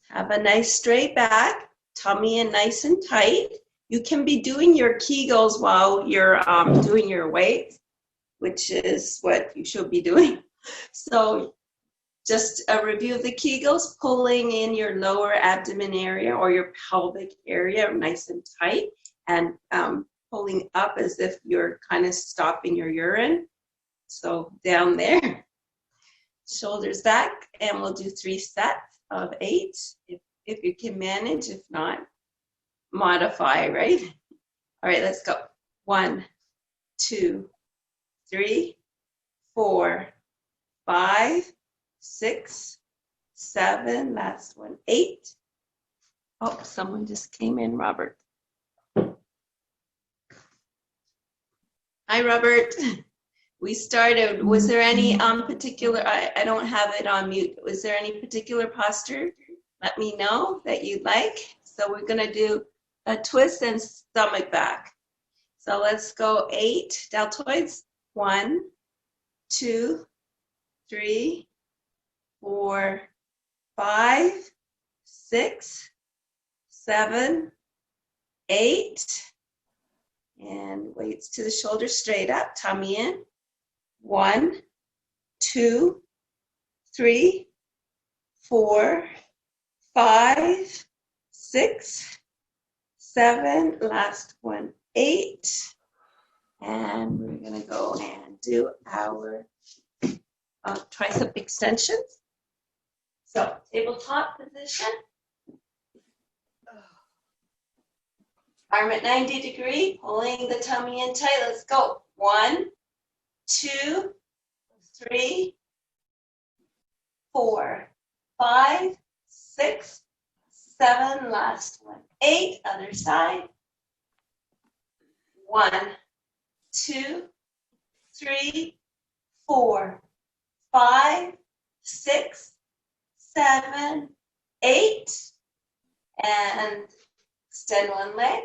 Have a nice straight back, tummy in nice and tight. You can be doing your Kegels while you're doing your weights, which is what you should be doing. So just a review of the Kegels, pulling in your lower abdomen area or your pelvic area nice and tight, and pulling up as if you're kind of stopping your urine. So down there, shoulders back, and we'll do 3 sets of 8 if you can manage. If not, modify, right? All right, let's go. 1, 2, 3, 4, 5, 6, 7, last one, 8. Oh, someone just came in, Robert. Hi, Robert. We started. Was there any particular, I don't have it on mute. Was there any particular posture? Let me know that you'd like. So we're going to do a twist and stomach back. So let's go 8 deltoids. 1, 2, 3, 4, 5, 6, 7, 8. And weights to the shoulders straight up, tummy in. 1, 2, 3, 4, 5, 6, 7, last one, 8. And we're going to go and do our tricep extensions. So tabletop position. Arm at 90 degrees, pulling the tummy in tight. Let's go. 1, 2, 3, 4, 5, 6, 7, last one, 8, other side. 1, 2, 3, 4, 5, 6, 7, 8, and extend one leg,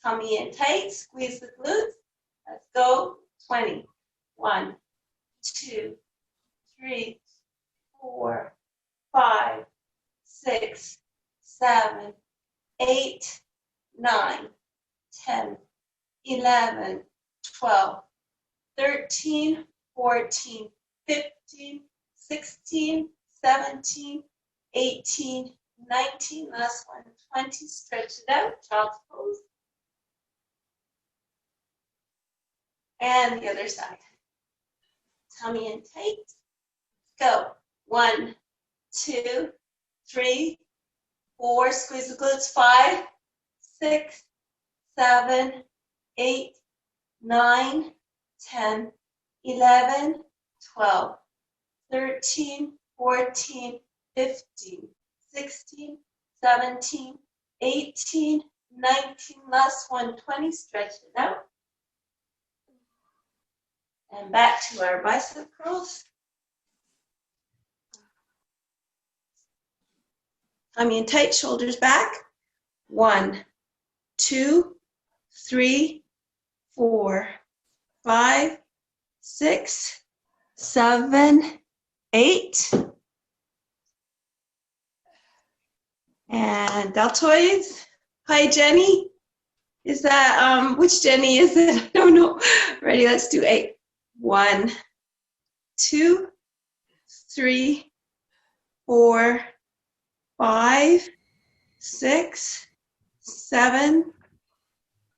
tummy in tight, squeeze the glutes. Let's go. 20. 1, 2, 3, 4, 5, 6, 7, 8, 9, 10, 11, 12, 13, 14, 15, 16, 17, 18, 19, last one, 20, stretch it out, child's pose. And the other side. Tummy in tight. Go. 1, 2, 3, 4, squeeze the glutes, 5, 6, 7, 8, 9, 10, 11, 12, 13, 14, 15, 16, 17, 18, 19, last one, 20, stretch it out. And back to our bicep curls. Tummy in tight, shoulders back. 1, 2, 3, 4, 5, 6, 7, 8. And deltoids. Hi, Jenny. Is that, which Jenny is it? I don't know. Ready, let's do 8. 1, 2, 3, 4, 5, 6, 7,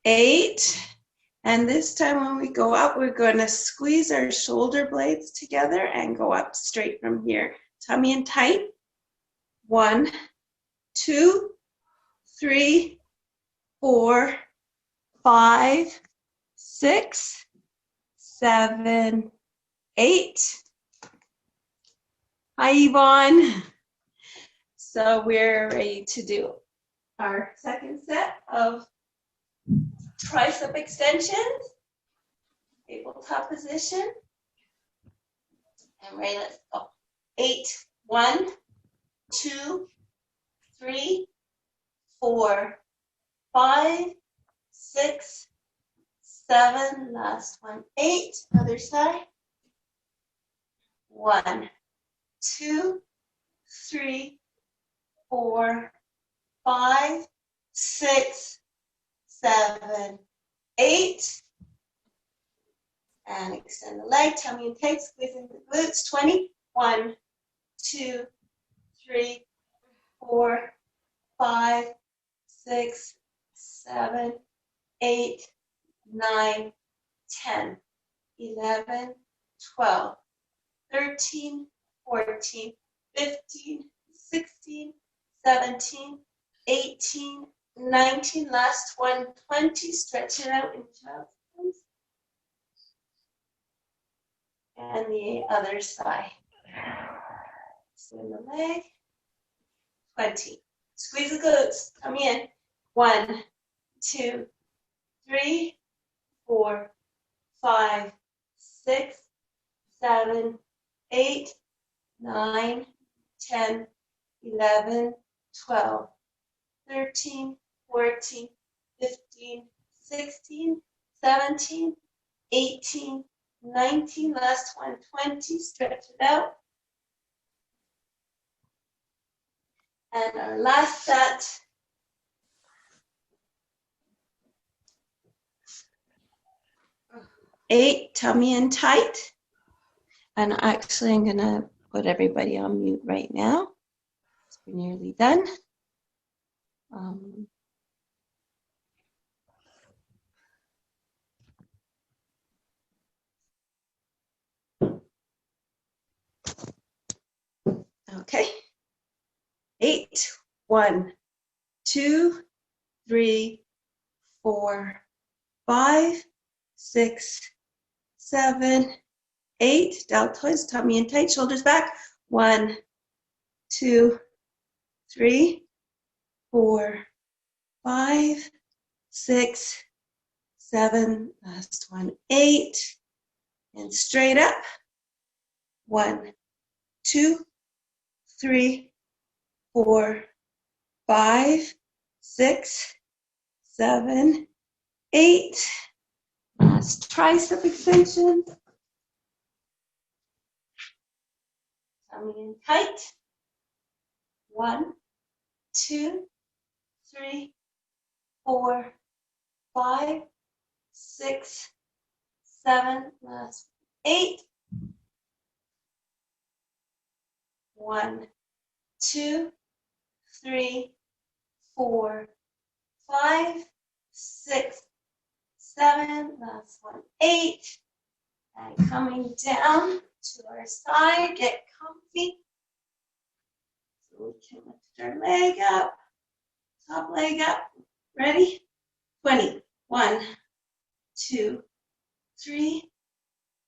8. And this time when we go up, we're going to squeeze our shoulder blades together and go up straight from here. Tummy in tight. 1, 2, 3, 4, 5, 6, 7, 8. Hi, Yvonne. So we're ready to do our second set of tricep extensions. Tabletop position. And ready, let's go. 8. 1, 2, 3, 4, 5, 6, 7, last one, 8, other side. 1, 2, 3, 4, 5, 6, 7, 8. And extend the leg, tummy and tight, squeezing the glutes. 20. 1, 2, 3, 4, 5, 6, 7, 8, 9, 10, 11, 12, 13, 14, 15, 16, 17, 18, 19, last one, 20. Stretch it out in child's pose. And the other side. Extend the leg. 20. Squeeze the glutes. Come in. 1, 2, 3, 4, 5, 6, 7, 8, 9, 10, 11, 12, 13, 14, 15, 16, 17, 18, 19, last one, 20. Stretch it out. And our last set. Eight, tummy in tight. And actually, I'm going to put everybody on mute right now. We're nearly done. Okay. 8, 1, 2, 3, 4, 5, 6, 7, 8. Deltoids, tummy in tight, shoulders back. 1, 2, 3, 4, 5, 6, 7. Last one, 8. And straight up. 1, 2, 3, 4, 5, 6, 7, 8. Last tricep extension. Tummy in tight. 1, 2, 3, 4, 5, 6, 7. Last 8. 1, 2, 3, 4, 5, 6, 7. Last one, 8. And coming down to our side, get comfy. So we can lift our leg up, top leg up. Ready? 20. 1, 2, 3,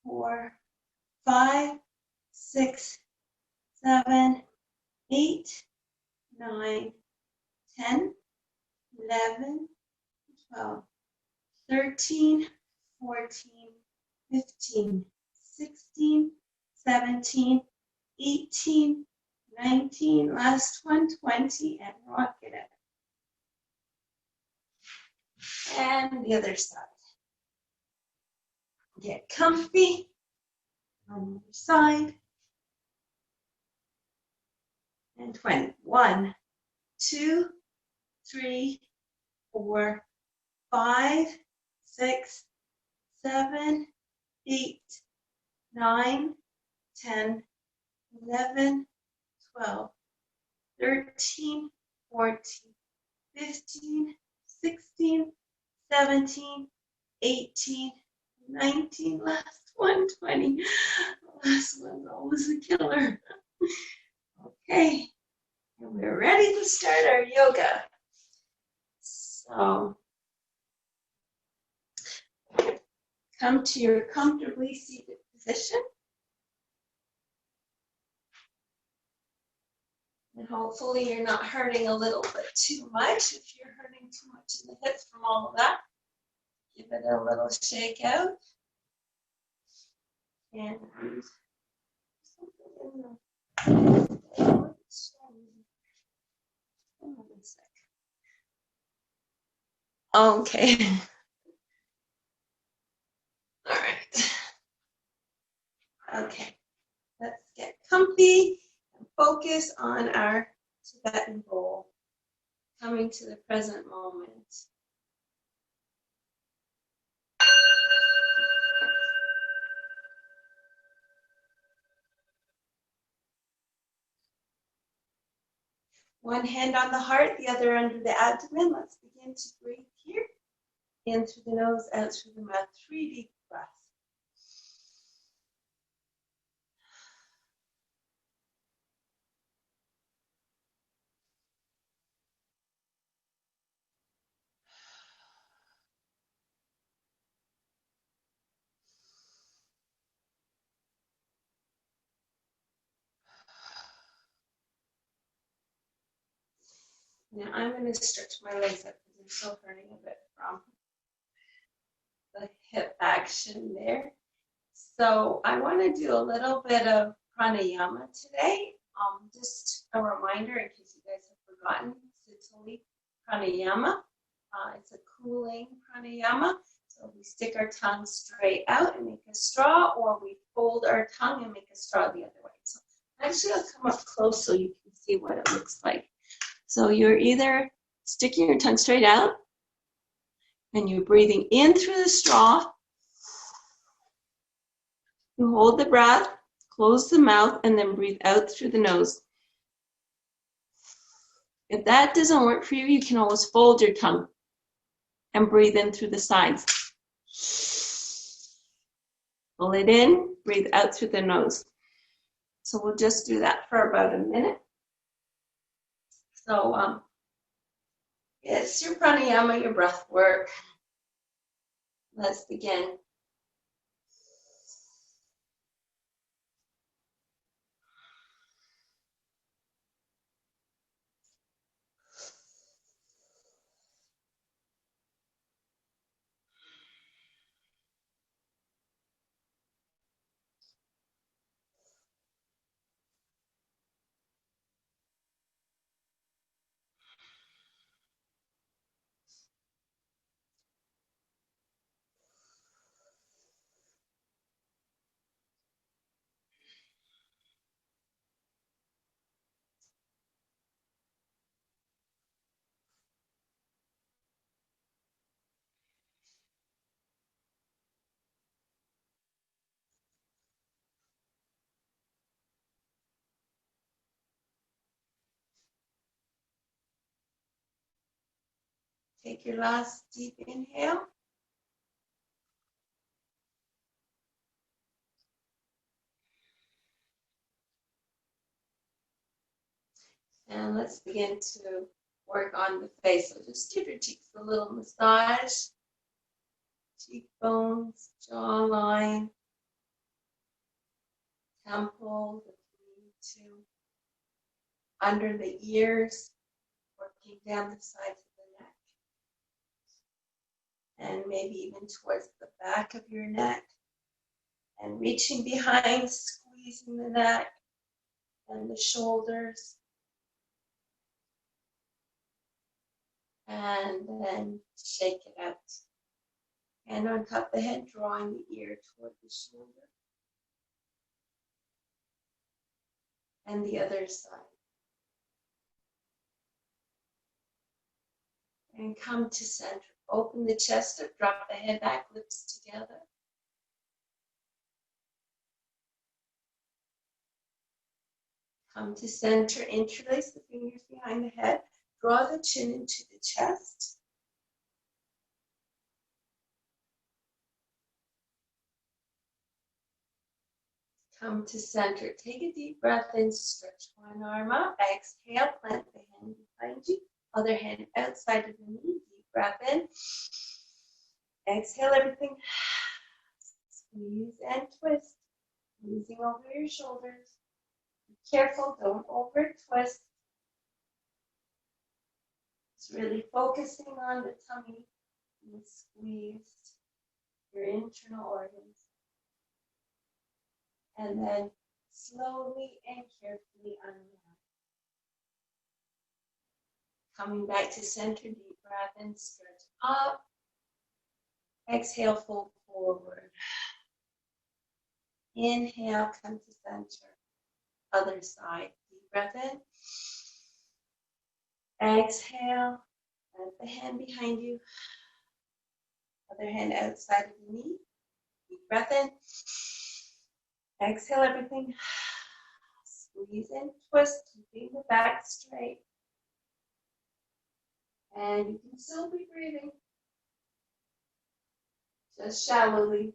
4, 5, 6, 7, 8, 9, 10, 11, 12, 13, 14, 15, 16, 17, 18, 19, last one, 20, and rock it out. And the other side. Get comfy on the other side. And 20. 1, 2, 3, 4, 5, 6, 7, 8, 9, 10, 11, 12, 13, 14, 15, 16, 17, 18, 19, last one, 20. The last one's always a killer. Okay, and we're ready to start our yoga. So, come to your comfortably seated position. And hopefully you're not hurting a little bit too much. If you're hurting too much in the hips from all of that, give it a little shake out. And something in the okay. All right. Okay. Let's get comfy and focus on our Tibetan bowl, coming to the present moment. One hand on the heart, the other under the abdomen. Let's begin to breathe here. In through the nose, out through the mouth. 3 deep breaths. Now I'm going to stretch my legs up because I'm still hurting a bit from the hip action there. So I want to do a little bit of pranayama today. Just a reminder in case you guys have forgotten, Sitali pranayama. It's a cooling pranayama. So we stick our tongue straight out and make a straw, or we fold our tongue and make a straw the other way. So actually I'll come up close so you can see what it looks like. So you're either sticking your tongue straight out and you're breathing in through the straw. You hold the breath, close the mouth, and then breathe out through the nose. If that doesn't work for you, you can always fold your tongue and breathe in through the sides. Pull it in, breathe out through the nose. So we'll just do that for about a minute. So it's your pranayama, your breath work. Let's begin. Take your last deep inhale. And let's begin to work on the face. So just give your cheeks a little massage. Cheekbones, jawline, temples, if you need to. Under the ears, working down the sides of the neck. And maybe even towards the back of your neck. And reaching behind, squeezing the neck and the shoulders. And then shake it out. Hand on top of the head, drawing the ear toward the shoulder. And the other side. And come to center. Open the chest up, drop the head back, lips together. Come to center, interlace the fingers behind the head. Draw the chin into the chest. Come to center. Take a deep breath in, stretch one arm up. Exhale, plant the hand behind you. Other hand outside of the knee. Deep breath in. Exhale everything. Squeeze and twist. Squeezing over your shoulders. Be careful, don't over twist. It's really focusing on the tummy and squeeze your internal organs. And then slowly and carefully unwind. Coming back to center, deep breath in, stretch up. Exhale, fold forward. Inhale, come to center. Other side. Deep breath in. Exhale, put the hand behind you. Other hand outside of the knee. Deep breath in. Exhale everything. Squeeze in, twist, keeping the back straight. And you can still be breathing. Just shallowly.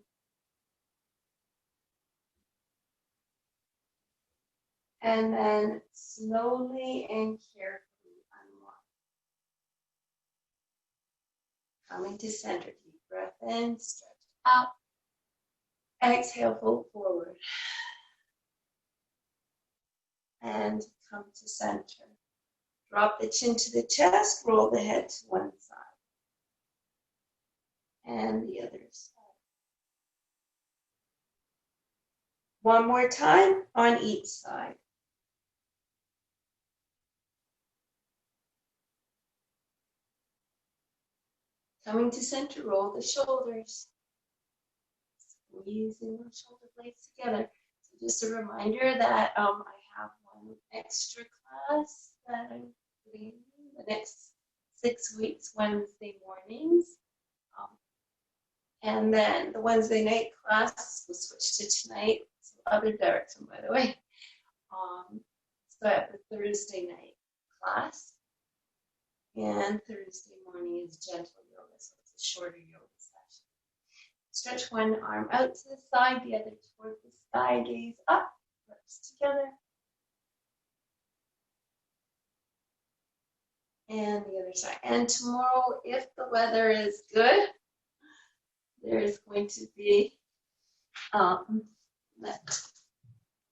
And then slowly and carefully unwind. Coming to center. Deep breath in, stretch up. Exhale, fold forward. And come to center. Drop the chin to the chest, roll the head to one side. And the other side. One more time on each side. Coming to center, roll the shoulders. Squeezing those shoulder blades together. So just a reminder that I have one extra class that I'm doing the next 6 weeks, Wednesday mornings. And then the Wednesday night class will switch to tonight. It's the other direction, by the way. So I have the Thursday night class. And Thursday morning is gentle yoga, so it's a shorter yoga session. Stretch one arm out to the side, the other toward the sky, gaze up, lips together. And the other side. And tomorrow, if the weather is good, there is going to be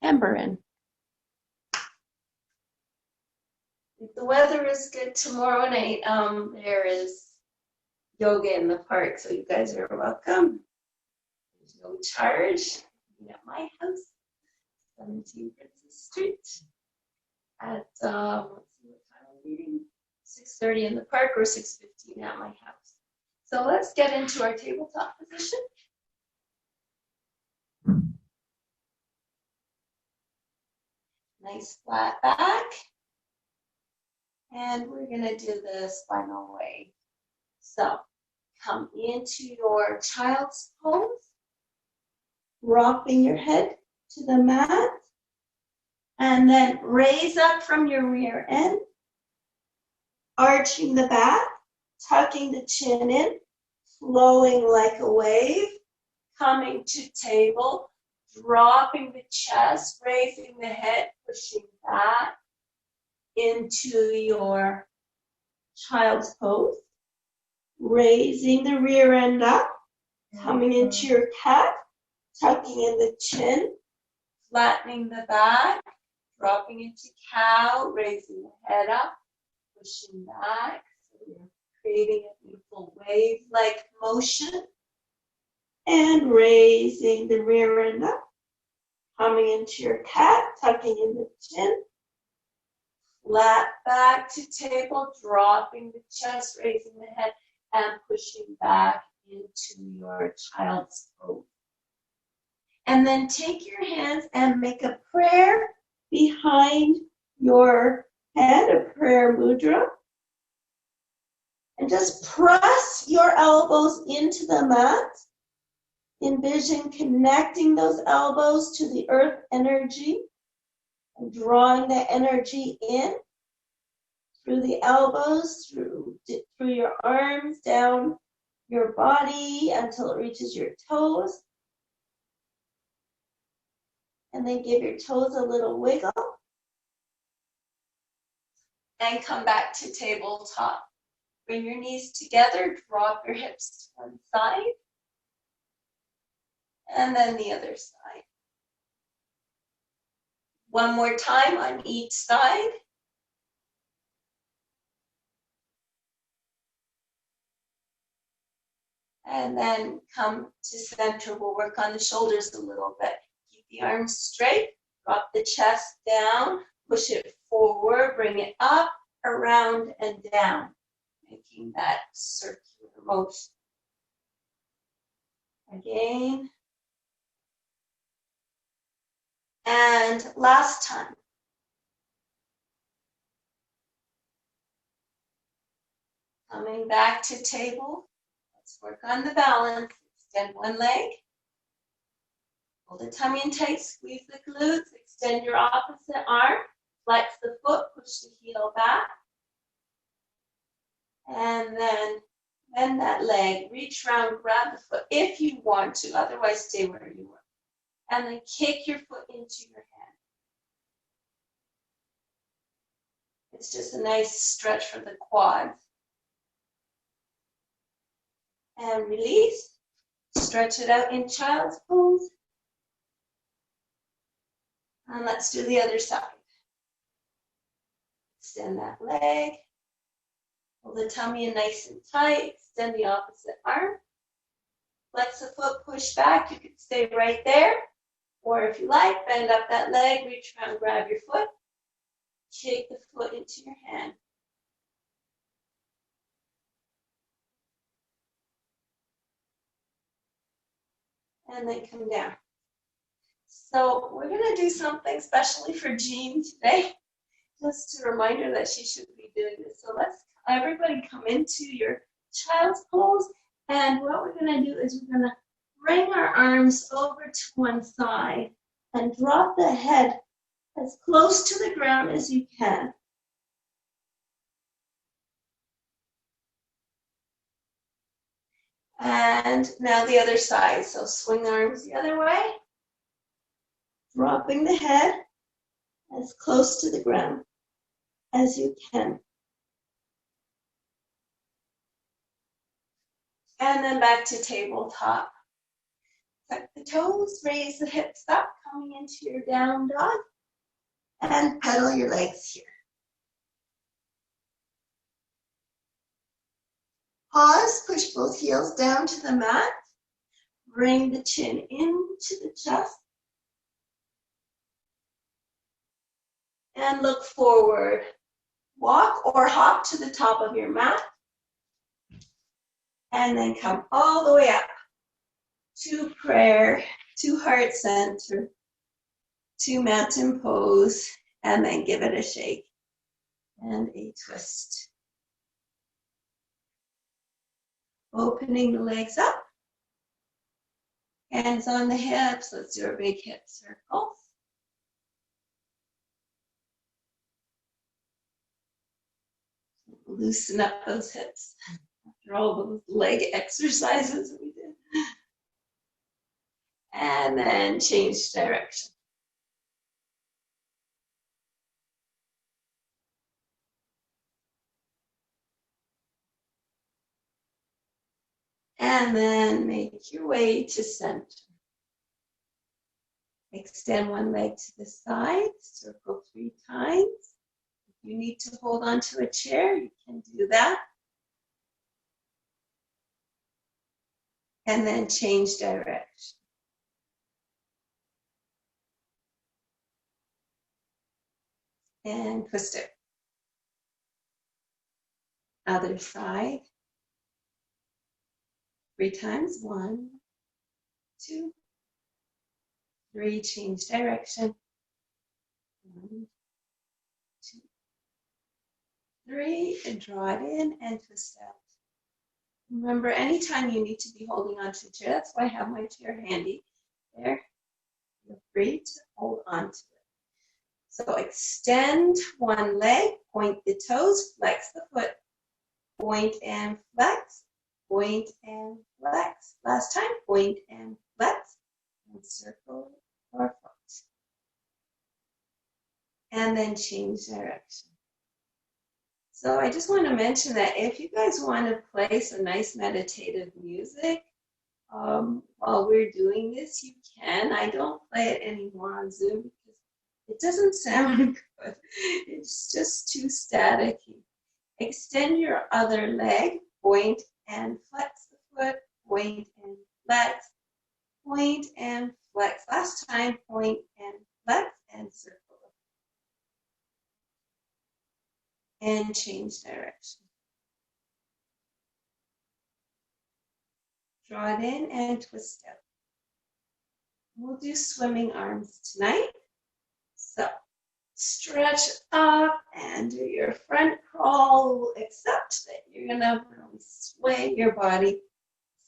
Amber in. If the weather is good tomorrow night, there is yoga in the park, so you guys are welcome. There's no charge. At my house, 17 Princess Street, at let's see what time I'm meeting, 6:30 in the park or 6:15 at my house. So let's get into our tabletop position. Nice flat back. And we're going to do the spinal wave. So come into your child's pose, dropping your head to the mat, and then raise up from your rear end, arching the back, tucking the chin in, flowing like a wave, coming to table, dropping the chest, raising the head, pushing back into your child's pose, raising the rear end up, coming into your cat, tucking in the chin, flattening the back, dropping into cow, raising the head up, pushing back, so you're creating a beautiful wave-like motion, and raising the rear end up, coming into your cat, tucking in the chin, flat back to table, dropping the chest, raising the head, and pushing back into your child's pose. And then take your hands and make a prayer behind your head, a prayer mudra. And just press your elbows into the mat. Envision connecting those elbows to the earth energy and drawing the energy in through the elbows, through your arms, down your body until it reaches your toes. And then give your toes a little wiggle. And come back to tabletop. Bring your knees together, drop your hips to one side. And then the other side. One more time on each side. And then come to center. We'll work on the shoulders a little bit. Keep the arms straight, drop the chest down, push it forward, bring it up, around, and down, making that circular motion. Again. And last time. Coming back to table. Let's work on the balance. Extend one leg. Hold the tummy in tight, squeeze the glutes. Extend your opposite arm. Flex the foot, push the heel back. And then bend that leg. Reach around, grab the foot if you want to. Otherwise, stay where you were. And then kick your foot into your hand. It's just a nice stretch for the quads. And release. Stretch it out in child's pose. And let's do the other side. Extend that leg. Hold the tummy in nice and tight. Extend the opposite arm. Flex the foot, push back. You can stay right there. Or if you like, bend up that leg, reach around, grab your foot. Shake the foot into your hand. And then come down. So we're going to do something especially for Jean today. Just a reminder that she should be doing this. So let's everybody come into your child's pose. And what we're going to do is we're going to bring our arms over to one side and drop the head as close to the ground as you can. And now the other side. So swing the arms the other way. Dropping the head as close to the ground as you can. And then back to tabletop. Tuck the toes, raise the hips up, coming into your down dog. And pedal your legs here. Pause, push both heels down to the mat. Bring the chin into the chest. And look forward. Walk or hop to the top of your mat. And then come all the way up to prayer, to heart center, to mountain pose, and then give it a shake and a twist. Opening the legs up. Hands on the hips. Let's do a big hip circle. Loosen up those hips after all those leg exercises we did. And then change direction. And then make your way to center. Extend one leg to the side, circle 3 times. If you need to hold on to a chair, you can do that. And then change direction. And twist it. Other side. 3 times. 1, 2, 3. Change direction. 1, 2, 3. And draw it in and twist out. Remember, anytime you need to be holding on to a chair, that's why I have my chair handy. There. Feel free to hold on to it. So extend one leg, point the toes, flex the foot, point and flex. Point and flex. Last time, point and flex. And circle or foot. And then change direction. So I just want to mention that if you guys want to play some nice meditative music while we're doing this, you can. I don't play it anymore on Zoom because it doesn't sound good. It's just too staticky. Extend your other leg, point and flex the foot, point and flex, point and flex. Last time, point and flex and circle. And change direction. Draw it in and twist out. We'll do swimming arms tonight. So stretch up and do your front crawl, except that you're gonna really sway your body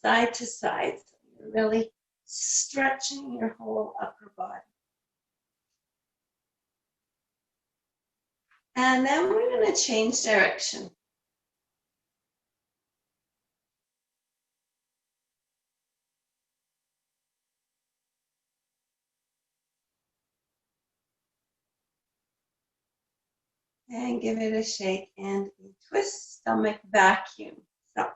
side to side. So you're really stretching your whole upper body. And then we're gonna change direction. And give it a shake and a twist, stomach vacuum. So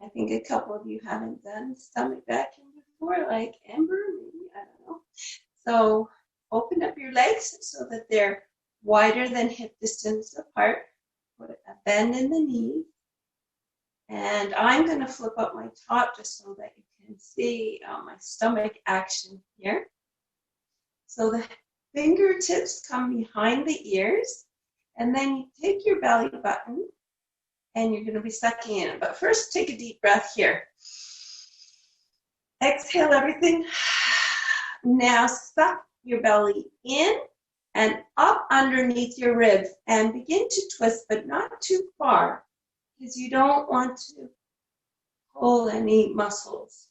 I think a couple of you haven't done stomach vacuum before, like Amber, maybe, I don't know. So open up your legs so that they're wider than hip distance apart. Put a bend in the knees. And I'm going to flip up my top just so that you can see my stomach action here. So the fingertips come behind the ears, and then you take your belly button and you're going to be sucking in it. But first, take a deep breath here. Exhale everything. Now suck your belly in and up underneath your ribs and begin to twist, but not too far because you don't want to pull any muscles.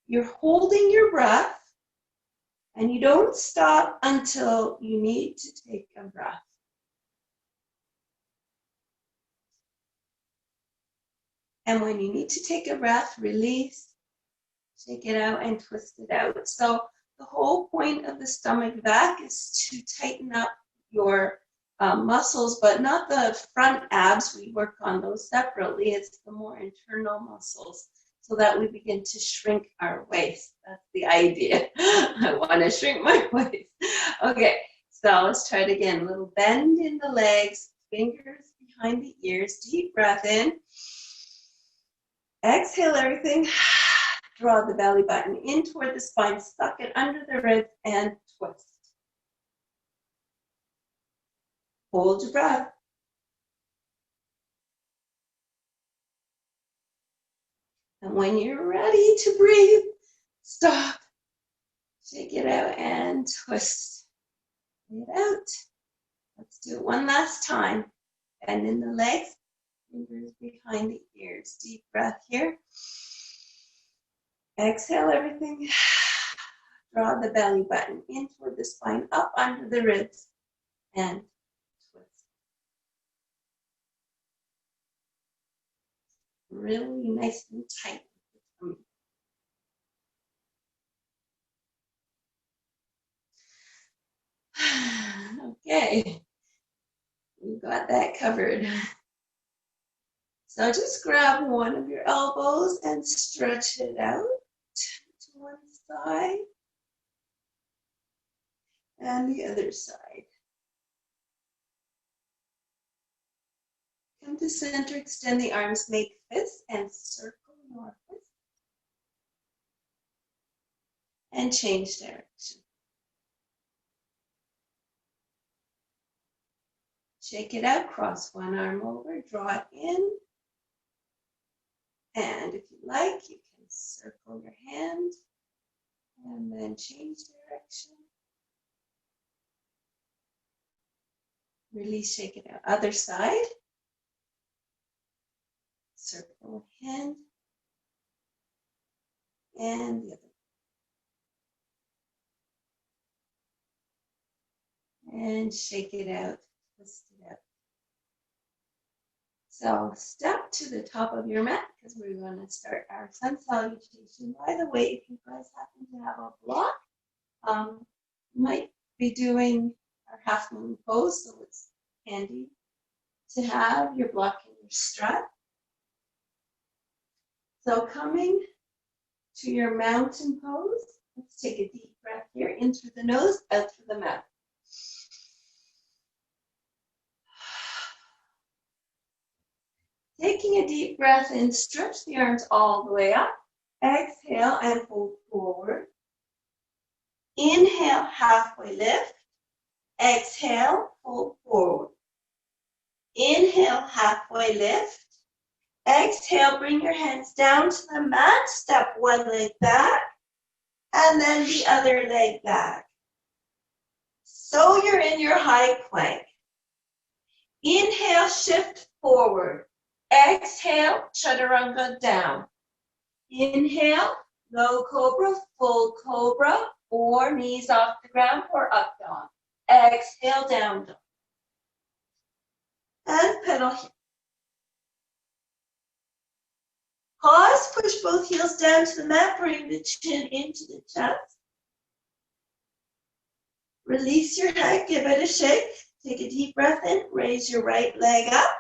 You're holding your breath. And you don't stop until you need to take a breath. And when you need to take a breath, release, shake it out, and twist it out. So the whole point of the stomach vac is to tighten up your muscles, but not the front abs. We work on those separately. It's the more internal muscles, so that we begin to shrink our waist. That's the idea. I want to shrink my waist. Okay, so let's try it again. A little bend in the legs, fingers behind the ears, deep breath in. Exhale everything. Draw the belly button in toward the spine, suck it under the ribs, and twist. Hold your breath. And when you're ready to breathe, stop, shake it out, and twist it out. Let's do it one last time. Bend in the legs, fingers behind the ears. Deep breath here. Exhale everything. Draw the belly button in toward the spine, up under the ribs, and twist. Really nice and tight. Okay, we got that covered. So just grab one of your elbows and stretch it out to one side and the other side. Come to center, extend the arms, make fists, and circle your fists. And change direction. Shake it out, cross one arm over, draw it in. And if you like, you can circle your hand and then change direction. Release, shake it out. Other side. Circle hand. And the other. And shake it out, twist it out. So step to the top of your mat because we're going to start our sun salutation. By the way, if you guys happen to have a block, you might be doing our half moon pose, so it's handy to have your block in your strut. So coming to your mountain pose, let's take a deep breath here, in through the nose, out through the mouth. Taking a deep breath in, stretch the arms all the way up. Exhale and fold forward. Inhale, halfway lift. Exhale, fold forward. Inhale, halfway lift. Exhale, bring your hands down to the mat. Step one leg back. And then the other leg back. So you're in your high plank. Inhale, shift forward. Exhale, chaturanga down. Inhale, low cobra, full cobra, or knees off the ground or up dog. Exhale, down dog. And pedal here. Pause, push both heels down to the mat, bring the chin into the chest. Release your head, give it a shake. Take a deep breath in, raise your right leg up.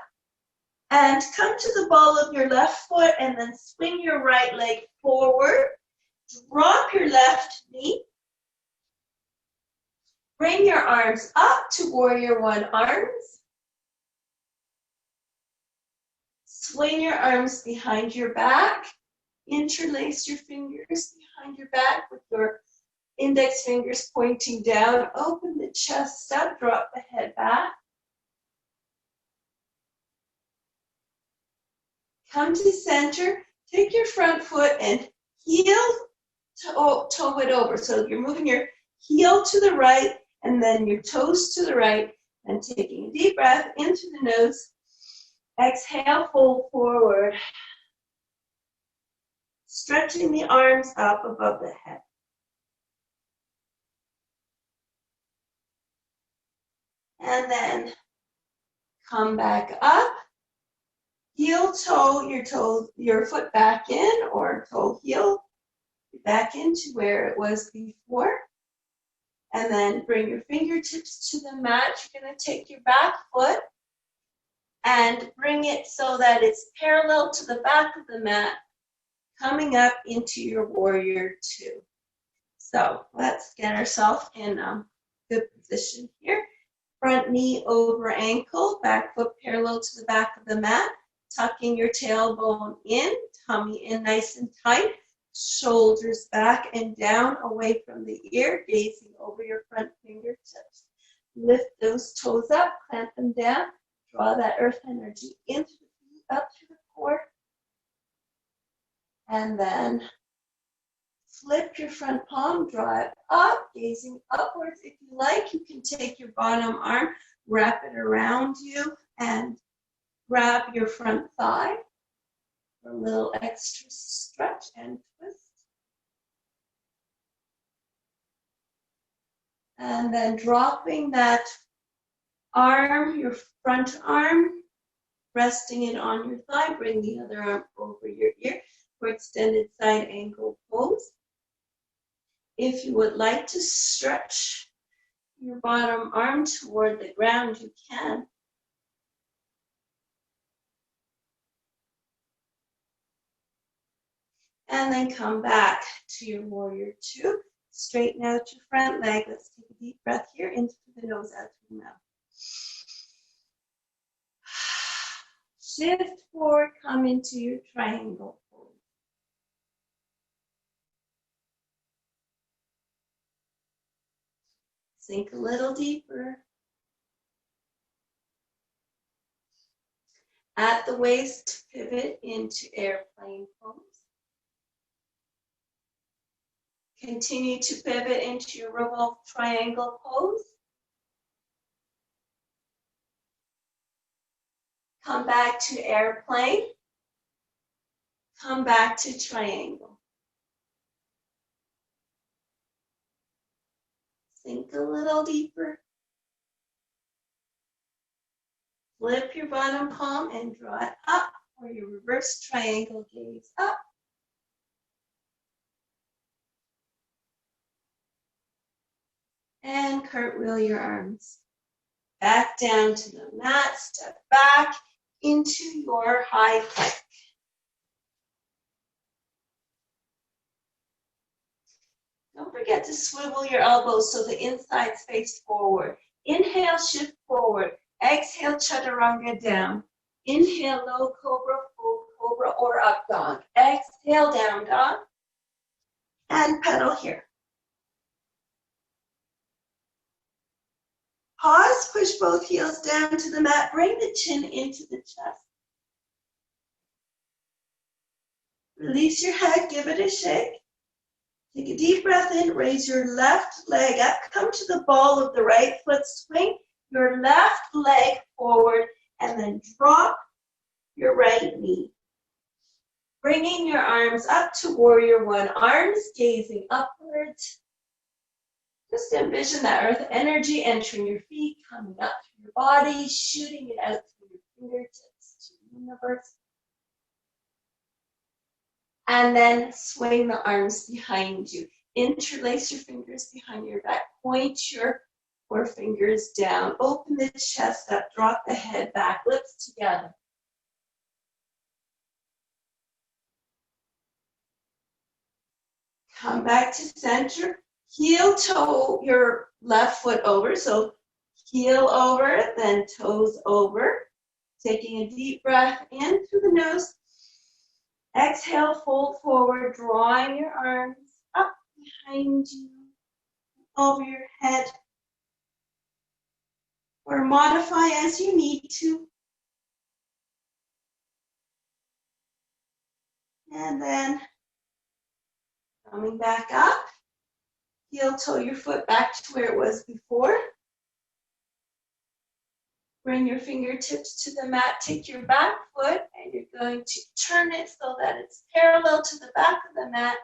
And come to the ball of your left foot and then swing your right leg forward. Drop your left knee. Bring your arms up to warrior one arms. Swing your arms behind your back. Interlace your fingers behind your back with your index fingers pointing down. Open the chest up, drop the head back. Come to center, take your front foot and heel toe it over. So you're moving your heel to the right and then your toes to the right and taking a deep breath into the nose. Exhale, fold forward. Stretching the arms up above the head. And then come back up. Heel toe, your foot back in, or toe heel back into where it was before. And then bring your fingertips to the mat. You're going to take your back foot and bring it so that it's parallel to the back of the mat, coming up into your warrior two. So let's get ourselves in a good position here. Front knee over ankle, back foot parallel to the back of the mat. Tucking your tailbone in, tummy in nice and tight, shoulders back and down away from the ear, gazing over your front fingertips. Lift those toes up, clamp them down, draw that earth energy into the feet, up to the core. And then flip your front palm, draw it up, gazing upwards. If you like, you can take your bottom arm, wrap it around you, and grab your front thigh for a little extra stretch and twist. And then dropping that arm, your front arm, resting it on your thigh, bring the other arm over your ear for extended side angle pose. If you would like to stretch your bottom arm toward the ground, you can. And then come back to your warrior two. Straighten out your front leg. Let's take a deep breath here into the nose, out through the mouth. Shift forward, come into your triangle pose. Sink a little deeper. At the waist, pivot into airplane pose. Continue to pivot into your revolve triangle pose. Come back to airplane. Come back to triangle. Sink a little deeper. Flip your bottom palm and draw it up, or your reverse triangle, gaze up. And cartwheel your arms back down to the mat. Step back into your high plank. Don't forget to swivel your elbows so the insides face forward. Inhale, shift forward. Exhale, chaturanga down. Inhale, low cobra, full cobra, or up dog. Exhale, down dog. And pedal here. Pause, push both heels down to the mat. Bring the chin into the chest. Release your head, give it a shake. Take a deep breath in, raise your left leg up. Come to the ball of the right foot, swing your left leg forward, and then drop your right knee. Bringing your arms up to warrior one, arms gazing upwards. Just envision that earth energy entering your feet, coming up through your body, shooting it out through your fingertips to the universe. And then swing the arms behind you. Interlace your fingers behind your back. Point your forefingers down. Open the chest up. Drop the head back. Lips together. Come back to center. Heel toe your left foot over. So heel over, then toes over. Taking a deep breath in through the nose. Exhale, fold forward, drawing your arms up behind you, over your head. Or modify as you need to. And then coming back up, heel toe your foot back to where it was before. Bring your fingertips to the mat, take your back foot, and you're going to turn it so that it's parallel to the back of the mat.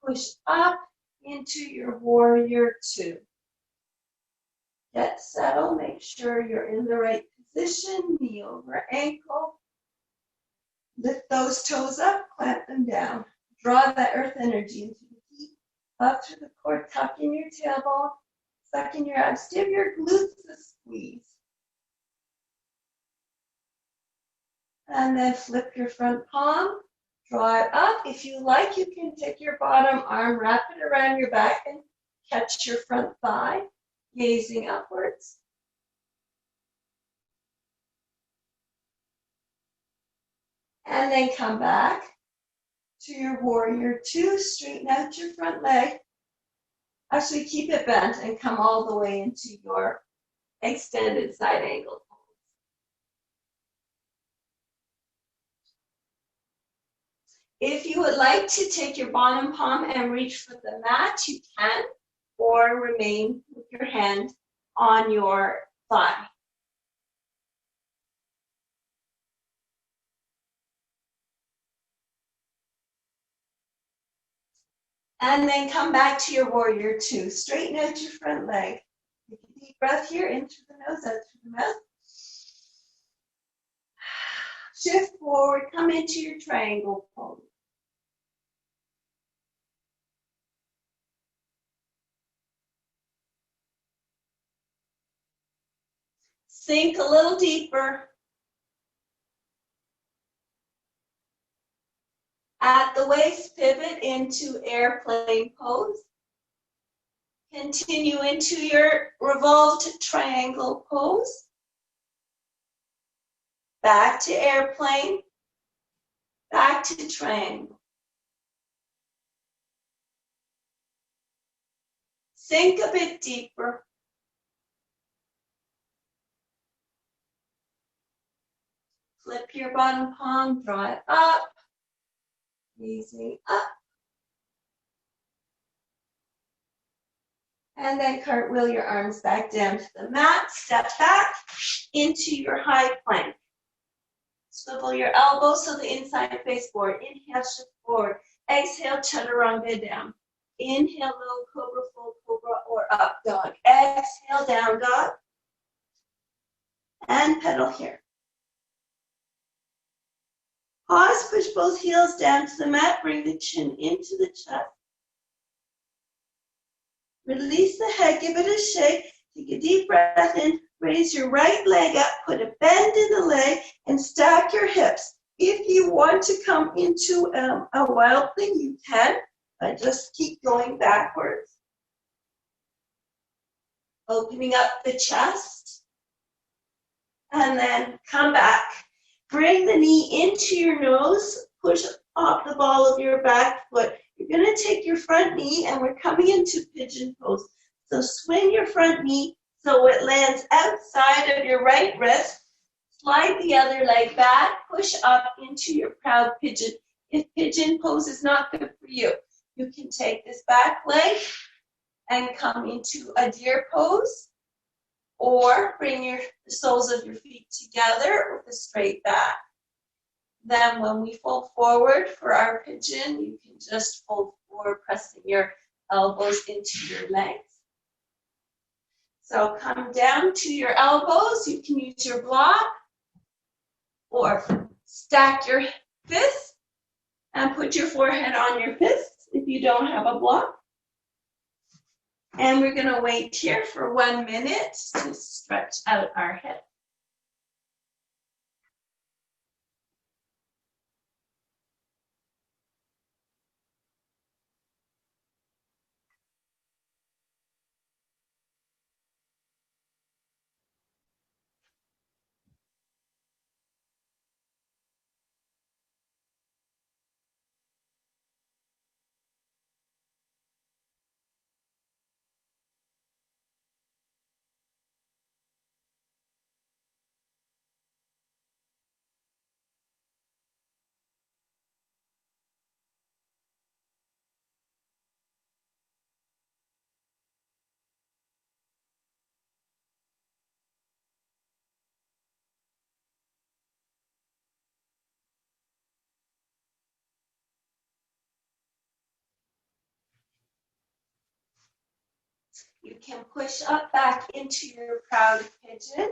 Push up into your warrior two. Get settled, make sure you're in the right position, knee over ankle. Lift those toes up, clamp them down. Draw that earth energy into the feet, up through the core, tuck in your tailbone, suck in your abs, give your glutes a squeeze. And then flip your front palm, draw it up. If you like, you can take your bottom arm, wrap it around your back, and catch your front thigh, gazing upwards. And then come back to your warrior two, straighten out your front leg. Actually, keep it bent and come all the way into your extended side angle. If you would like to take your bottom palm and reach for the mat, you can, or remain with your hand on your thigh. And then come back to your warrior two. Straighten out your front leg. Take a deep breath here, in through the nose, out through the mouth. Shift forward, come into your triangle pose. Sink a little deeper. At the waist, pivot into airplane pose. Continue into your revolved triangle pose. Back to airplane. Back to triangle. Sink a bit deeper. Flip your bottom palm, draw it up. Gazing up. And then cartwheel your arms back down to the mat. Step back into your high plank. Swivel your elbows so the inside face forward. Inhale, shift forward. Exhale, chaturanga down. Inhale, low cobra, full cobra, or up dog. Exhale, down dog. And pedal here. Pause, push both heels down to the mat, bring the chin into the chest. Release the head, give it a shake. Take a deep breath in, raise your right leg up, put a bend in the leg, and stack your hips. If you want to come into a wild thing, you can, but just keep going backwards. Opening up the chest, and then come back. Bring the knee into your nose, push off the ball of your back foot. You're going to take your front knee, and we're coming into pigeon pose. So swing your front knee so it lands outside of your right wrist. Slide the other leg back, push up into your proud pigeon. If pigeon pose is not good for you, you can take this back leg and come into a deer pose, or bring the soles of your feet together with a straight back. Then when we fold forward for our pigeon, you can just fold forward, pressing your elbows into your legs. So come down to your elbows. You can use your block or stack your fists and put your forehead on your fists if you don't have a block. And we're going to wait here for 1 minute to stretch out our hips. You can push up back into your proud pigeon.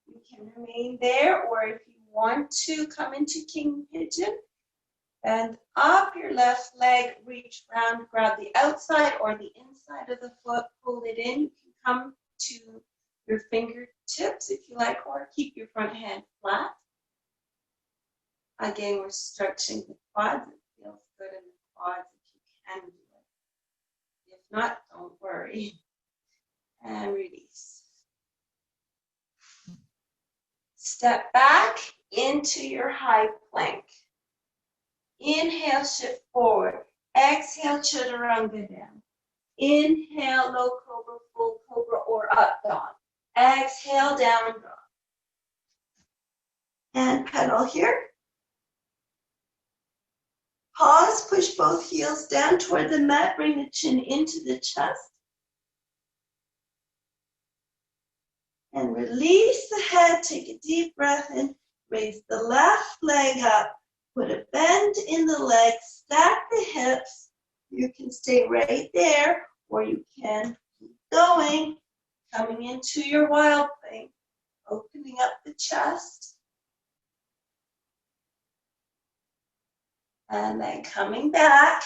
You can remain there, or if you want to come into king pigeon, bend up your left leg, reach round, grab the outside or the inside of the foot, pull it in. You can come to your fingertips if you like, or keep your front hand flat. Again, we're stretching the quads. It feels good in the quads if you can do it. If not, don't worry. And release. Step back into your high plank. Inhale, shift forward. Exhale, chaturanga down. Inhale, low cobra, full cobra, or up dog. Exhale, down dog. And pedal here. Pause, push both heels down toward the mat. Bring the chin into the chest. And release the head, take a deep breath in, raise the left leg up, put a bend in the leg, stack the hips. You can stay right there, or you can keep going, coming into your wild thing, opening up the chest. And then coming back,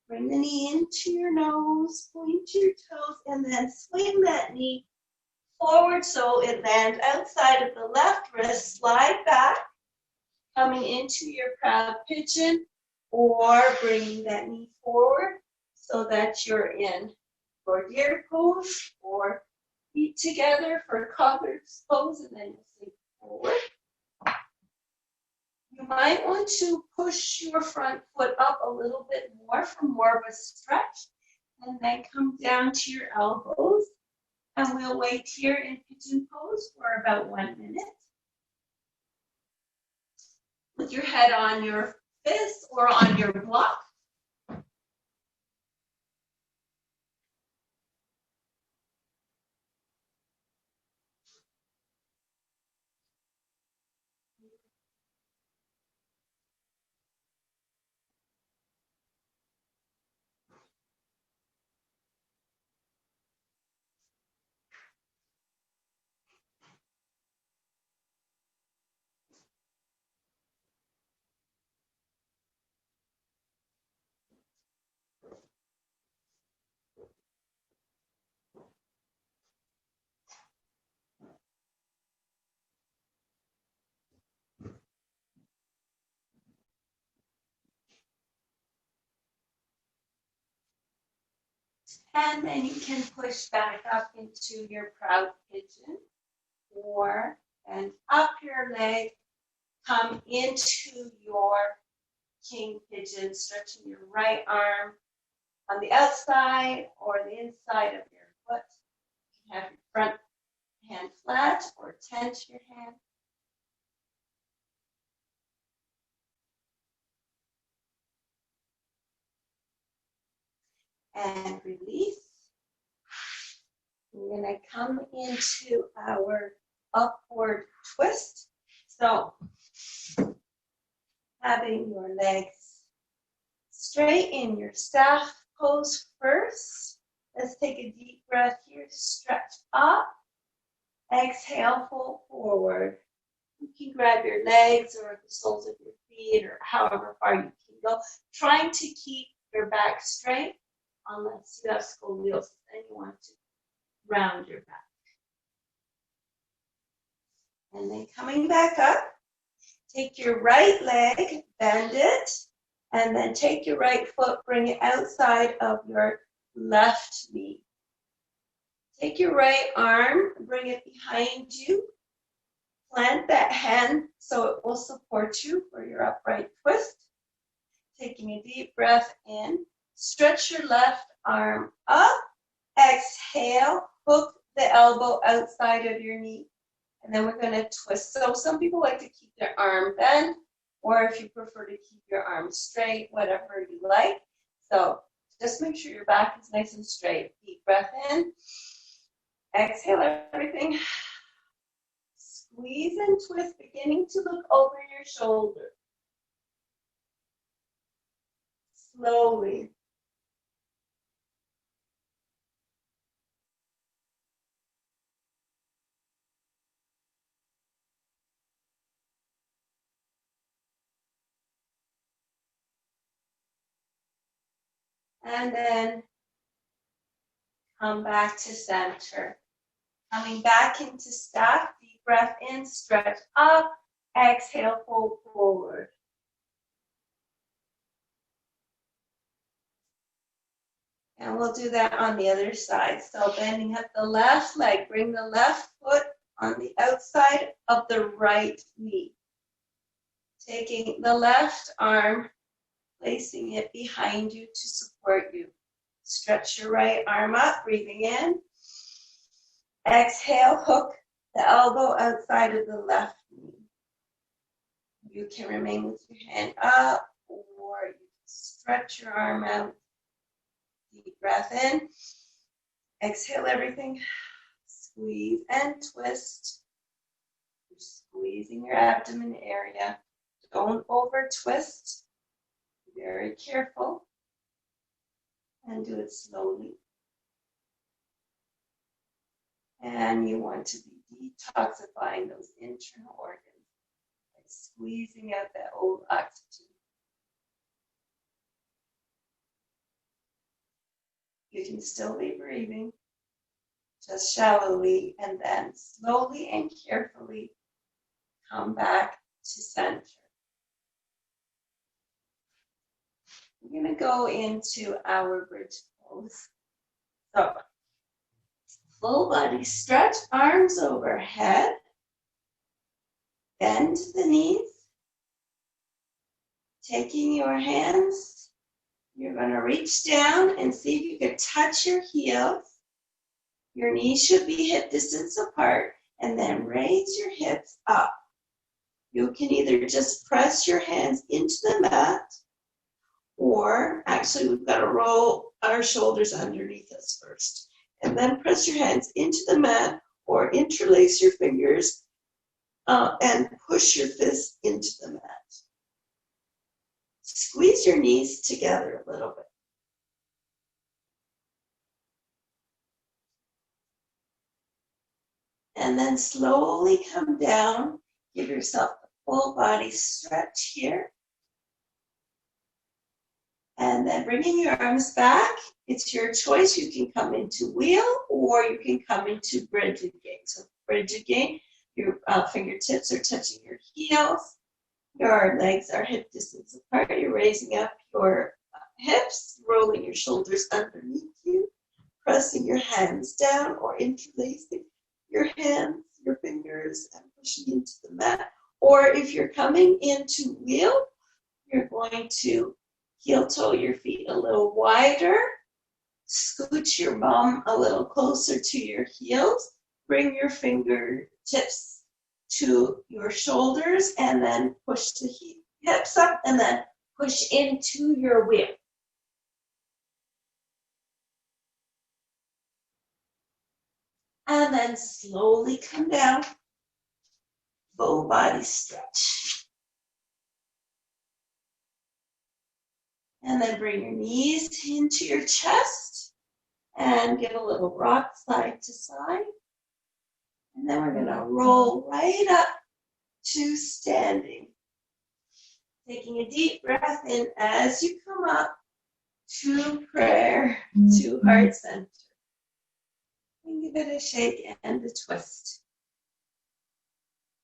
bring the knee into your nose, point your toes, and then swing that knee forward so it lands outside of the left wrist. Slide back, coming into your proud pigeon, or bringing that knee forward so that you're in Pigeon Pose, or feet together for cobbler's pose, and then you'll sink forward. You might want to push your front foot up a little bit more for more of a stretch, and then come down to your elbows. And we'll wait here in Pigeon Pose for about 1 minute. With your head on your fist or on your block. And then you can push back up into your proud pigeon, or bend up your leg, come into your king pigeon, stretching your right arm on the outside or the inside of your foot. You can have your front hand flat or tense your hand. And release. We're going to come into our upward twist. So having your legs straight in your staff pose first. Let's take a deep breath here. Stretch up. Exhale, fold forward. You can grab your legs or the soles of your feet or however far you can go. Trying to keep your back straight unless you have scoliosis and you want to round your back. And then coming back up, take your right leg, bend it, and then take your right foot, bring it outside of your left knee. Take your right arm, bring it behind you. Plant that hand so it will support you for your upright twist. Taking a deep breath in. Stretch your left arm up. Exhale, hook the elbow outside of your knee. And then we're going to twist. So some people like to keep their arm bent, or if you prefer to keep your arm straight, whatever you like. So just make sure your back is nice and straight. Deep breath in. Exhale everything. Squeeze and twist, beginning to look over your shoulder. Slowly. And then come back to center. Coming back into staff, deep breath in, stretch up, exhale, fold forward. And we'll do that on the other side. So bending up the left leg, bring the left foot on the outside of the right knee. Taking the left arm, placing it behind you to support you. Stretch your right arm up, breathing in. Exhale, hook the elbow outside of the left knee. You can remain with your hand up, or you can stretch your arm out. Deep breath in. Exhale everything. Squeeze and twist. You're squeezing your abdomen area. Don't over twist. Be very careful. And do it slowly. And you want to be detoxifying those internal organs by squeezing out that old oxygen. You can still be breathing, just shallowly, and then slowly and carefully come back to center. We're going to go into our bridge pose. So, full body stretch, arms overhead, bend the knees. Taking your hands, you're going to reach down and see if you can touch your heels. Your knees should be hip distance apart, and then raise your hips up. You can either just press your hands into the mat, or actually we've got to roll our shoulders underneath us first. And then press your hands into the mat, or interlace your fingers and push your fists into the mat. Squeeze your knees together a little bit. And then slowly come down. Give yourself a full body stretch here. And then bringing your arms back. It's your choice. You can come into wheel or you can come into bridge again. So bridge again, your fingertips are touching your heels. Your legs are hip distance apart. You're raising up your hips, rolling your shoulders underneath you, pressing your hands down or interlacing your hands, your fingers, and pushing into the mat. Or if you're coming into wheel, you're going to heel toe your feet a little wider, scooch your bum a little closer to your heels, bring your fingertips to your shoulders, and then push the hips up, and then push into your wheel. And then slowly come down, full body stretch. And then bring your knees into your chest and get a little rock side to side. And then we're gonna roll right up to standing. Taking a deep breath in as you come up to prayer, to heart center. And give it a shake and a twist.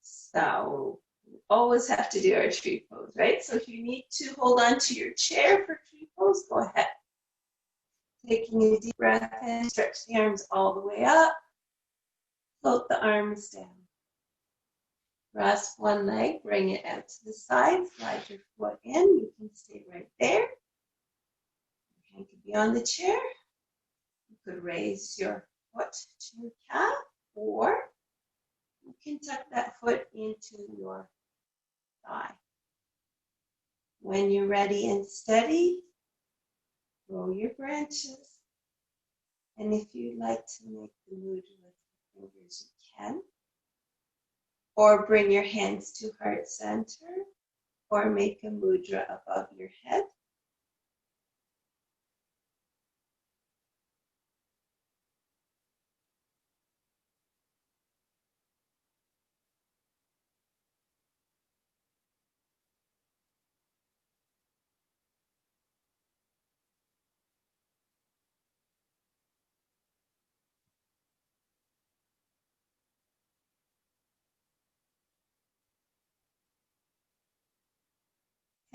So we always have to do our tree pose, right? So if you need to hold on to your chair for tree pose, go ahead. Taking a deep breath in, stretch the arms all the way up. Float the arms down. Cross one leg, bring it out to the side, slide your foot in. You can stay right there. Your hand could be on the chair. You could raise your foot to your calf, or you can tuck that foot into your thigh. When you're ready and steady, roll your branches. And if you'd like to make the mudra with your fingers, you can. Or bring your hands to heart center, or make a mudra above your head.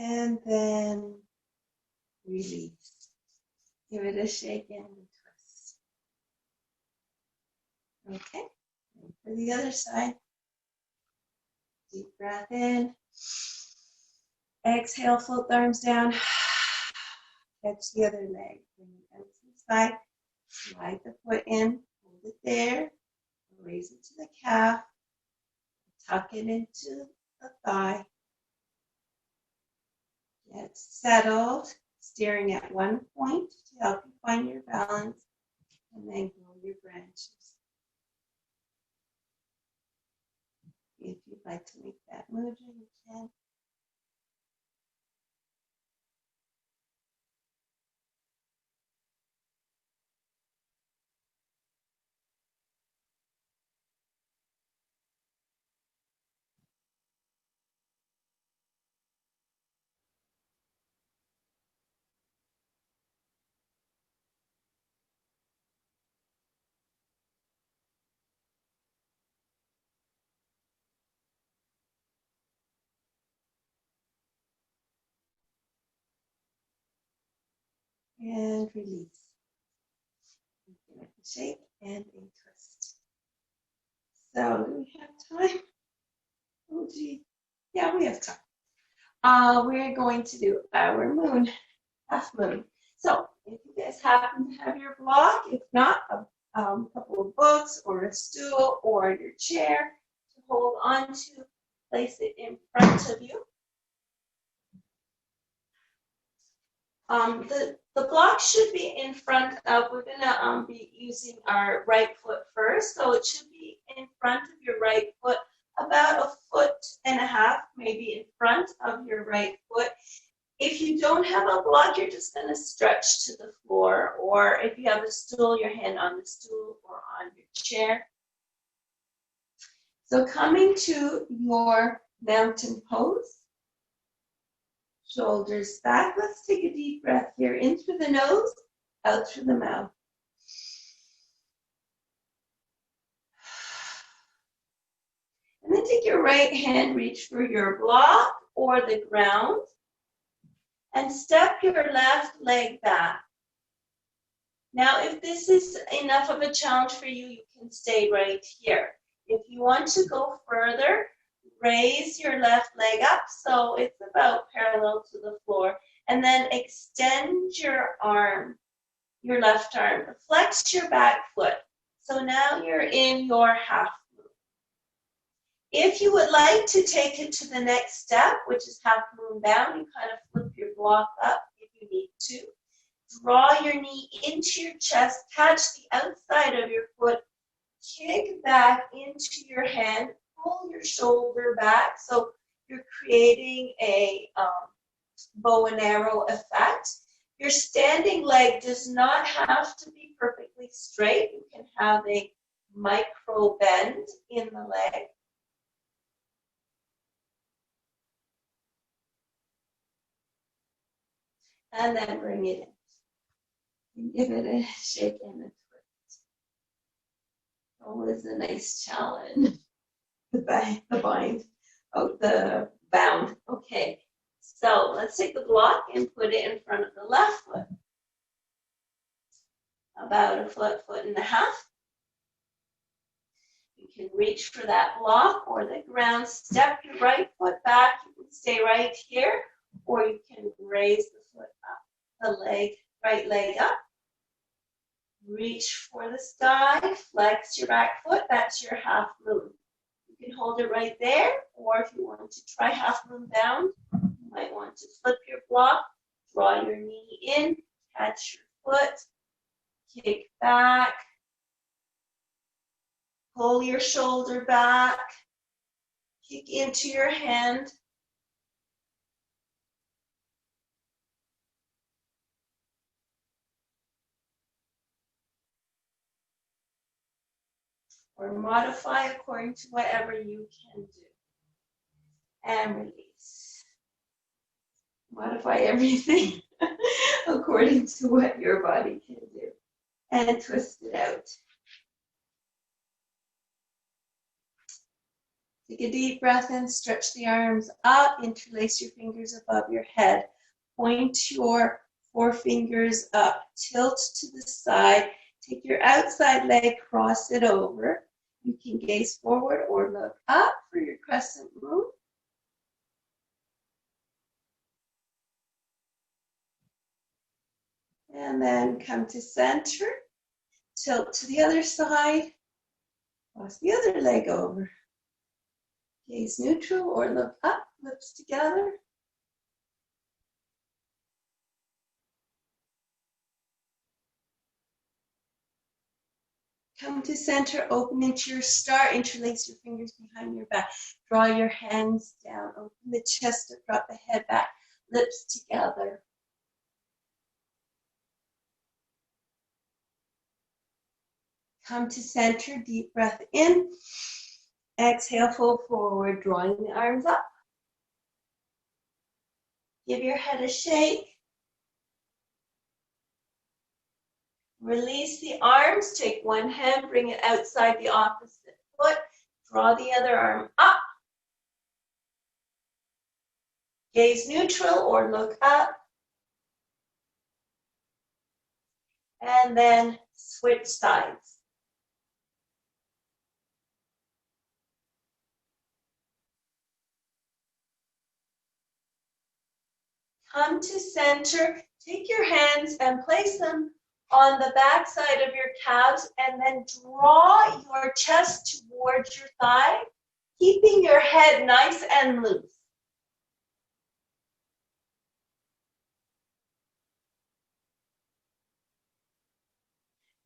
And then release. Give it a shake and a twist. Okay, and for the other side, deep breath in. Exhale, float the arms down. Catch the other leg. Bring it out to the side. Slide the foot in. Hold it there. Raise it to the calf. Tuck it into the thigh. Get settled, steering at one point to help you find your balance, and then grow your branches. If you'd like to make that mudra, you can. And release. Give it a shake and a twist. So, do we have time? Oh, gee. Yeah, we have time. We're going to do our moon, half moon. So, if you guys happen to have your block, if not, a couple of books or a stool or your chair to hold on to, place it in front of you. The block should be in front of, we're gonna be using our right foot first, so it should be in front of your right foot, about 1.5 feet, maybe in front of your right foot. If you don't have a block, you're just gonna stretch to the floor, or if you have a stool, your hand on the stool or on your chair. So coming to your mountain pose. Shoulders back. Let's take a deep breath here. In through the nose, out through the mouth. And then take your right hand, reach for your block or the ground, and step your left leg back. Now, if this is enough of a challenge for you, you can stay right here. If you want to go further, raise your left leg up so it's about parallel to the floor, and then extend your arm, your left arm. Flex your back foot. So now you're in your half moon. If you would like to take it to the next step, which is half moon down, you kind of flip your block up if you need to. Draw your knee into your chest, catch the outside of your foot, kick back into your hand, pull your shoulder back, so you're creating a bow and arrow effect. Your standing leg does not have to be perfectly straight. You can have a micro bend in the leg. And then bring it in. And give it a shake and a twist. Always a nice challenge. The bind. Oh, the bound. Okay. So let's take the block and put it in front of the left foot. About a foot, foot and a half. You can reach for that block or the ground. Step your right foot back. You can stay right here, or you can raise the foot up, the leg, right leg up. Reach for the sky, flex your back foot. That's your half moon. You can hold it right there, or if you want to try half moon bound, you might want to flip your block, draw your knee in, catch your foot, kick back, pull your shoulder back, kick into your hand. Or modify according to whatever you can do. And release. Modify everything according to what your body can do. And twist it out. Take a deep breath in, stretch the arms up, interlace your fingers above your head. Point your forefingers up, tilt to the side. Take your outside leg, cross it over. You can gaze forward or look up for your crescent moon. And then come to center, tilt to the other side, cross the other leg over. Gaze neutral or look up, lips together. Come to center, open into your star, interlace your fingers behind your back. Draw your hands down, open the chest up, drop the head back, lips together. Come to center, deep breath in. Exhale, fold forward, drawing the arms up. Give your head a shake. Release the arms, take one hand, bring it outside the opposite foot, draw the other arm up. Gaze neutral or look up. And then switch sides. Come to center, take your hands and place them on the back side of your calves, and then draw your chest towards your thigh, keeping your head nice and loose.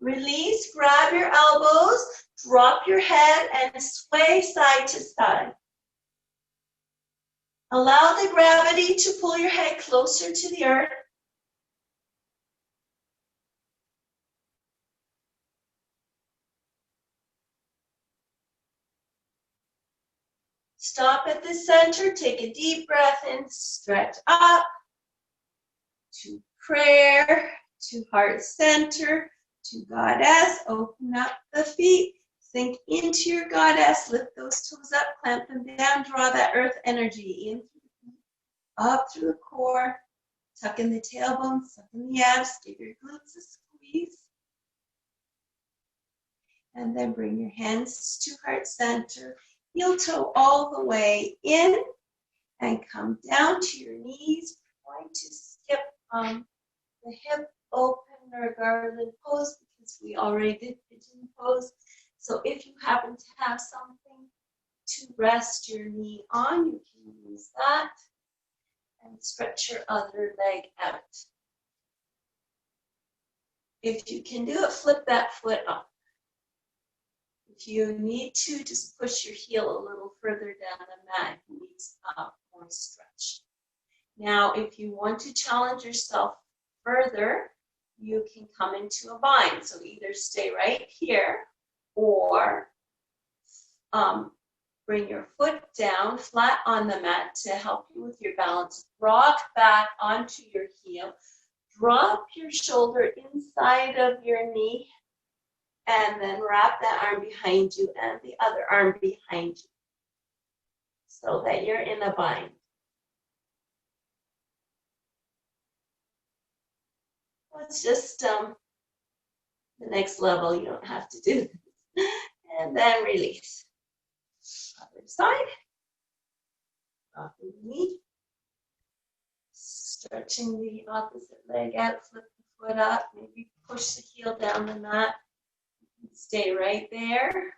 Release, grab your elbows, drop your head, and sway side to side. Allow the gravity to pull your head closer to the earth. Stop at the center, take a deep breath in, stretch up to prayer, to heart center, to goddess. Open up the feet, sink into your goddess, lift those toes up, clamp them down, draw that earth energy in through the feet, up through the core, tuck in the tailbone, suck in the abs, give your glutes a squeeze. And then bring your hands to heart center. Heel toe all the way in and come down to your knees. We're going to skip the hip opener garland pose because we already did pigeon pose. So if you happen to have something to rest your knee on, you can use that and stretch your other leg out. If you can do it, flip that foot up. If you need to, just push your heel a little further down the mat. It needs more stretch. Now, if you want to challenge yourself further, you can come into a bind. So either stay right here or bring your foot down flat on the mat to help you with your balance. Rock back onto your heel. Drop your shoulder inside of your knee and then wrap that arm behind you and the other arm behind you so that you're in a bind. It's just the next level. You don't have to do this. And then release. Other side. Drop the knee. Stretching the opposite leg out. Flip the foot up. Maybe push the heel down the mat. Stay right there.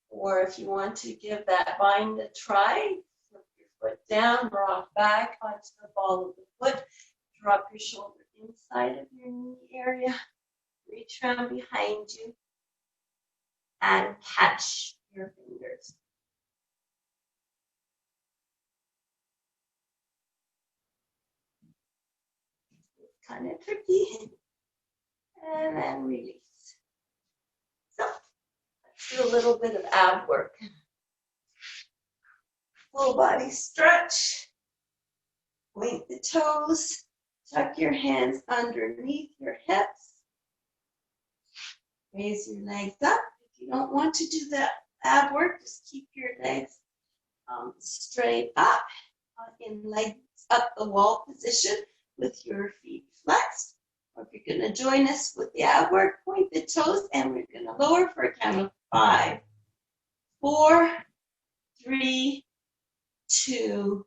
Or if you want to give that bind a try, flip your foot down, rock back onto the ball of the foot. Drop your shoulder inside of your knee area. Reach around behind you and catch your fingers. It's kind of tricky. And then release. So let's do a little bit of ab work. Full body stretch. Point the toes. Tuck your hands underneath your hips. Raise your legs up. If you don't want to do that ab work, just keep your legs straight up in legs up the wall position with your feet flexed. Or if you're going to join us with the ab work, point the toes and we're going to lower for a count of 5, 4, 3, 2,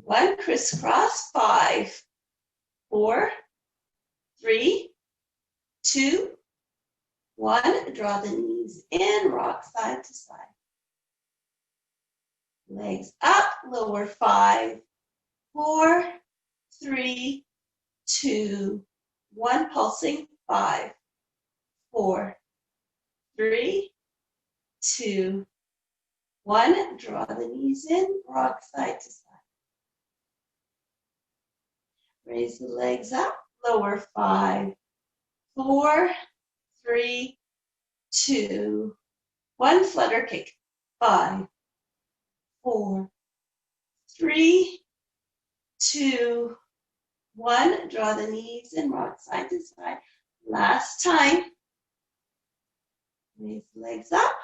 1. Crisscross. 5, 4, 3, 2, 1. Draw the knees in, rock side to side. Legs up, lower. 5, 4, 3, 2, 1. Pulsing. 5, 4, 3, 2, 1. Draw the knees in, rock side to side. Raise the legs up, lower. 5, 4, 3, 2, 1. Flutter kick. 5, 4, 3, 2, 1. Draw the knees and rock side to side. Last time. Raise the legs up,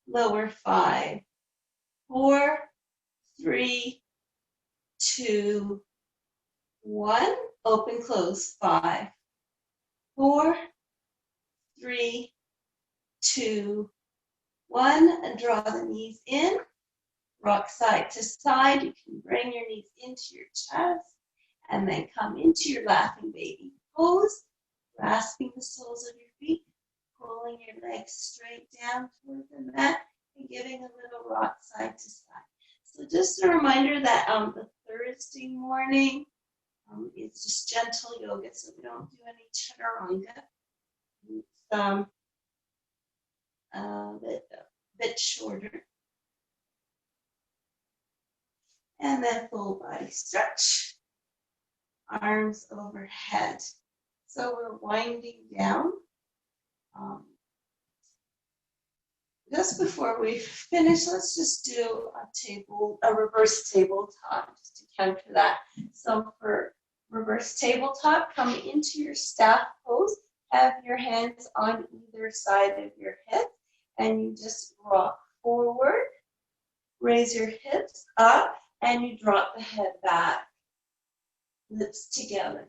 lower. 5, 4, 3, 2, 1. Open, close. 5, 4, 3, 2, 1. And draw the knees in. Rock side to side. You can bring your knees into your chest and then come into your laughing baby pose. Grasping the soles of your feet. Pulling your legs straight down toward the mat and giving a little rock side to side. So just a reminder that the Thursday morning, it's just gentle yoga, so we don't do any chaturanga. It's a bit shorter. And then full body stretch. Arms overhead. So we're winding down. Just before we finish, let's just do a reverse tabletop, just to counter that. So for reverse tabletop, come into your staff pose, have your hands on either side of your hips, and you just rock forward, raise your hips up, and you drop the head back, lips together,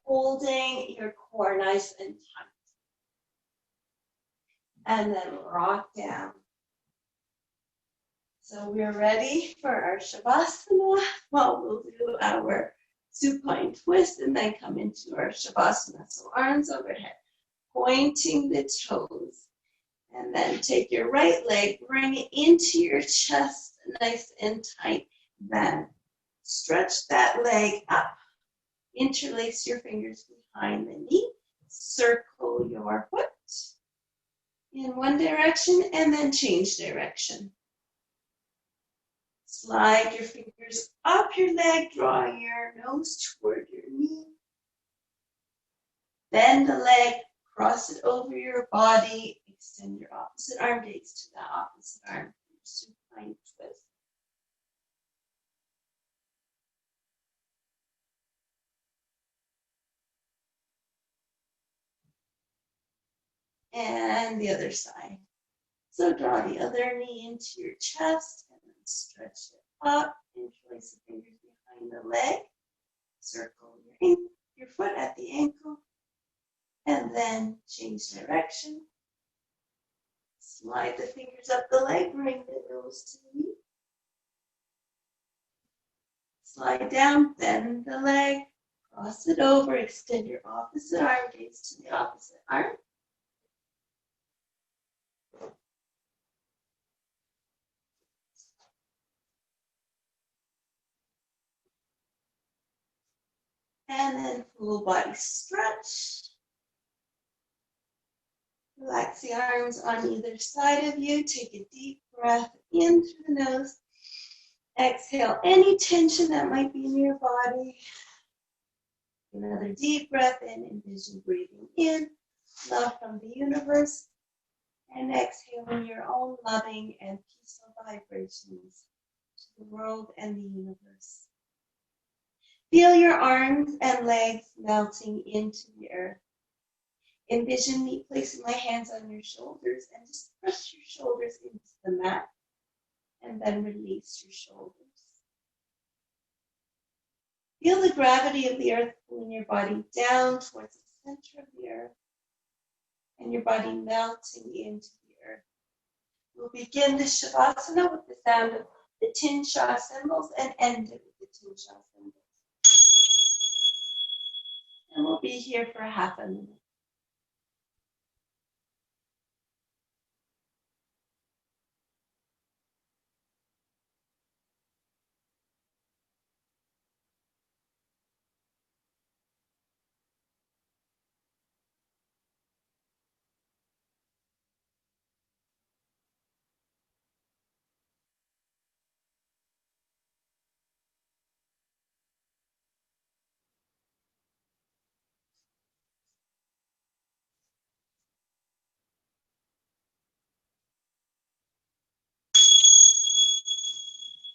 holding your core nice and tight. And then rock down. So we're ready for our Shavasana. Well, we'll do our supine twist and then come into our Shavasana. So arms overhead, pointing the toes. And then take your right leg, bring it into your chest, nice and tight. Then stretch that leg up. Interlace your fingers behind the knee. Circle your foot in one direction and then change direction. Slide your fingers up your leg, draw your nose toward your knee. Bend the leg, cross it over your body, extend your opposite arm, gaze to the opposite arm. Supine twist. And the other side. So draw the other knee into your chest and then stretch it up. Interlace the fingers behind the leg. Circle your foot at the ankle. And then change direction. Slide the fingers up the leg, bring the nose to the knee. Slide down, bend the leg, cross it over, extend your opposite arm, gaze to the opposite arm. And then full body stretch. Relax the arms on either side of you. Take a deep breath in through the nose. Exhale any tension that might be in your body. Another deep breath in. Envision breathing in, love from the universe. And exhaling your own loving and peaceful vibrations to the world and the universe. Feel your arms and legs melting into the earth. Envision me placing my hands on your shoulders and just press your shoulders into the mat and then release your shoulders. Feel the gravity of the earth pulling your body down towards the center of the earth and your body melting into the earth. We'll begin the Shavasana with the sound of the tin Sha cymbals and end it with the tin Sha cymbals. And we'll be here for half a minute.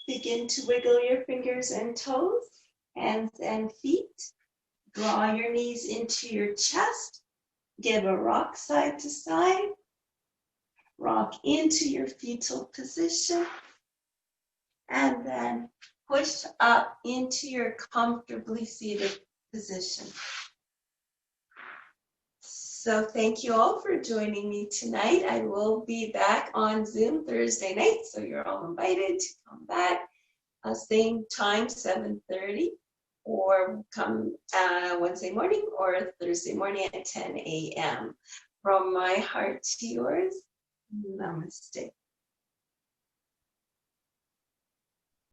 Begin to wiggle your fingers and toes, hands and feet. Draw your knees into your chest. Give a rock side to side. Rock into your fetal position. And then push up into your comfortably seated position. So thank you all for joining me tonight. I will be back on Zoom Thursday night, so you're all invited to come back. Same time, 7:30, or come Wednesday morning or Thursday morning at 10 a.m. From my heart to yours, namaste.